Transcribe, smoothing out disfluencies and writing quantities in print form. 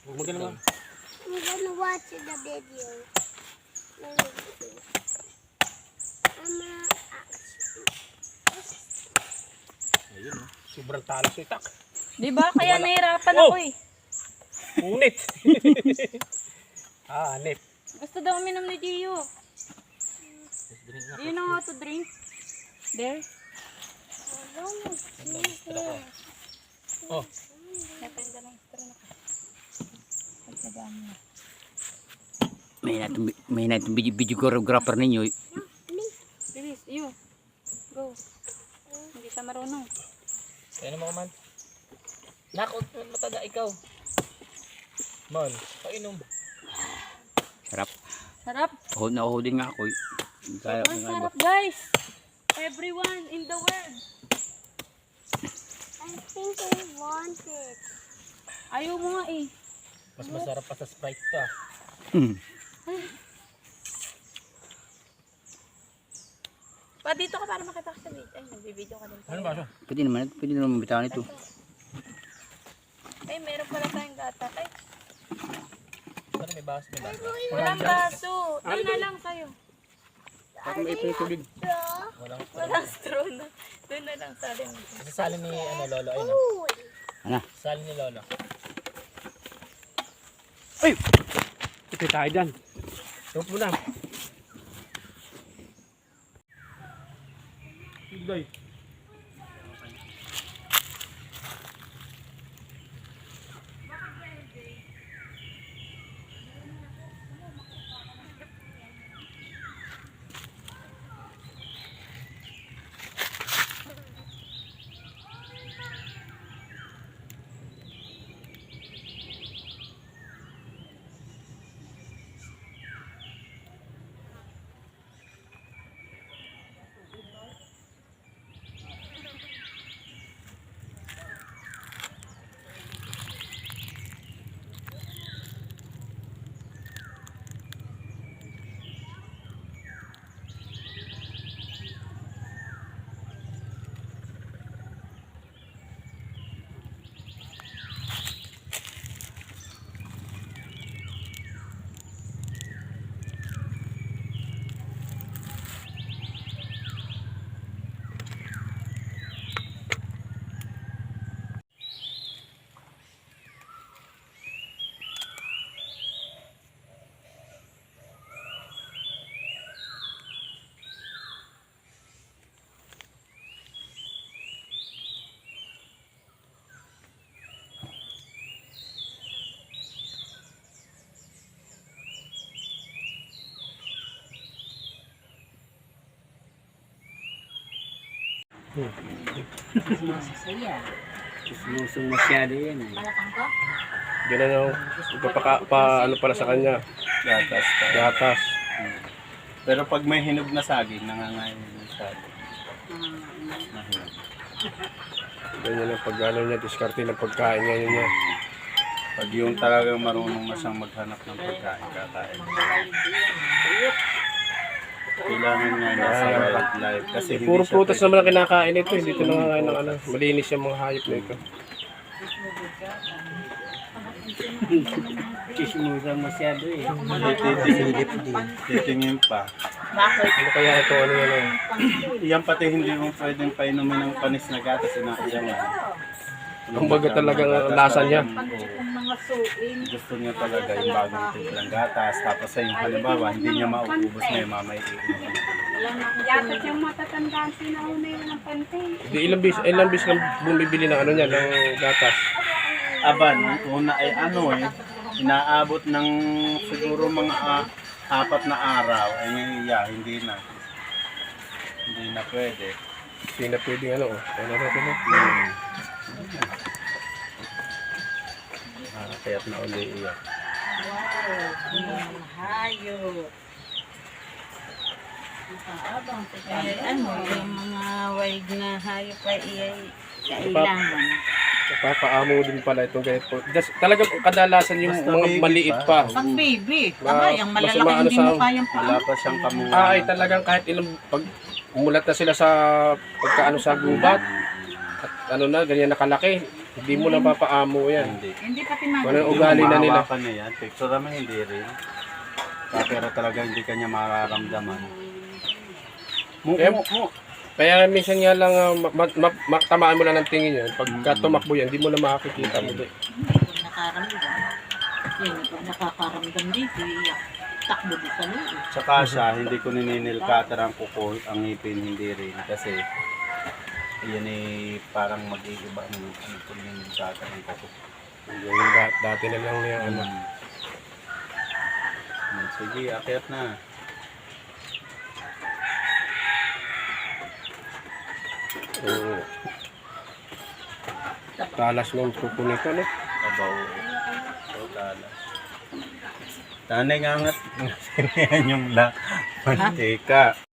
Huwag ka naman. I'm gonna watch the video. Ayun, oh. Sobrang talas yung itak. Di ba? Kaya nahirapan Oh! ako eh. Unit. Anip. Gusto daw uminom ni Gio. Do you know how to drink? There? Oh. Napenda lang straw na ka. Pagkadaan mo. May natin videographer ninyo. Bilis, you. Go. Hindi siya marunong. Kaya naman man. Nakot, matada ikaw. Man, painom. Sarap. Sarap. Uhod din nga ako. Kaya, Sobrang sarap guys. Everyone in the world. I think I want it. Ayaw mo nga eh. Mas masarap pa sa Sprite to ah. Pa dito ka para makita ka sa video. Ay, nagbibideo ka din. Ano ba siya? pwede naman bitawan ito. Ay, meron pala tayong gata. Ay, Ano may bawas? May bawas. walang baso. Doon na lang sa'yo. Bakit may ipin tubig? Walang Walang straw na. Doon na lang sa akin. Sasali ni Lolo. Ayun. Ano? Sali ni Lolo. Ay! Ito tayo dyan. Tumpo na. Igday. Susmusong masyado yan eh. Ganun yung ano pala sa kanya, Gatas. gatas. Pero pag may hinog na saging, nangangain na masyado. Ganyan yung pag ano niya, diskarte ng pagkain niya yun niya. Pag yung talagang marunong na siyang maghanap ng pagkain, kakain. Kailangan nga niya sa wildlife. Kasi hindi Puro siya prutas pwede- naman ang kinakain ito, hindi ito nangakain ng ano. Malinis yung mga hayop na ito. Susmusong masyado eh. Titingin pa. Ano kaya ito, ano yan oh. Yan pati hindi mo pwedeng painumin ng panis na gatas. Inakiyan nga. Kumbaga talagang lasa niya. Gusto niya talaga yung bagong timplang gatas. Tapos sa yung halimbawa, hindi niya mauubos na yung mamay iinom. Yatas yung matatandaan sinauna yun ng pantay. Di ilang bis lang bumibili ng ano niya, ng gatas. Aban, una ay ano inaabot ng siguro mga 4 na araw. Ay hindi na. Hindi na pwede. Hindi na pwedeng ano oh. Ano natin oh. Kaya't na uli iyak. Hayop. Ano, yung mga wild na hayop ay kailangan. Napapaamo din pala itong ganito. Talagang kadalasan yung Basta mga baby maliit pa. Pag baby, Ma- yung mas malalaki maano hindi sa- mo kayang Wala pa siyang kamunga. Ay talagang kahit ilang pag umulat na sila sa pagkaano sa gubat at ano na ganyan nakalaki, Hindi mo napapaamo yan. Hindi. Hindi pati Ano mga. yung ugali na nila? Mahawakan niya yan. Picture naman hindi rin. Pero talaga hindi kanya mararamdaman. Mo. Kaya minsan nga lang tamaan mo lang ng tingin yan. Pagka tumakbo yan, hindi mo na makakikita mo. Nakaramdam. Yun, pag nakakaramdam dito, iyak. Takbo din sa loob. Tsaka siya, hindi ko nininilkater ang kuko, ang ngipin, hindi rin. Kasi, yan eh, parang mag-iiba ng ano ko nininilkater ang kuko. Yung dati na lang niya, ano. Sige, akyat na. Talas ng kuko nito, no? Abaw. Talas. Tanay nga nga. Yan yung mantika.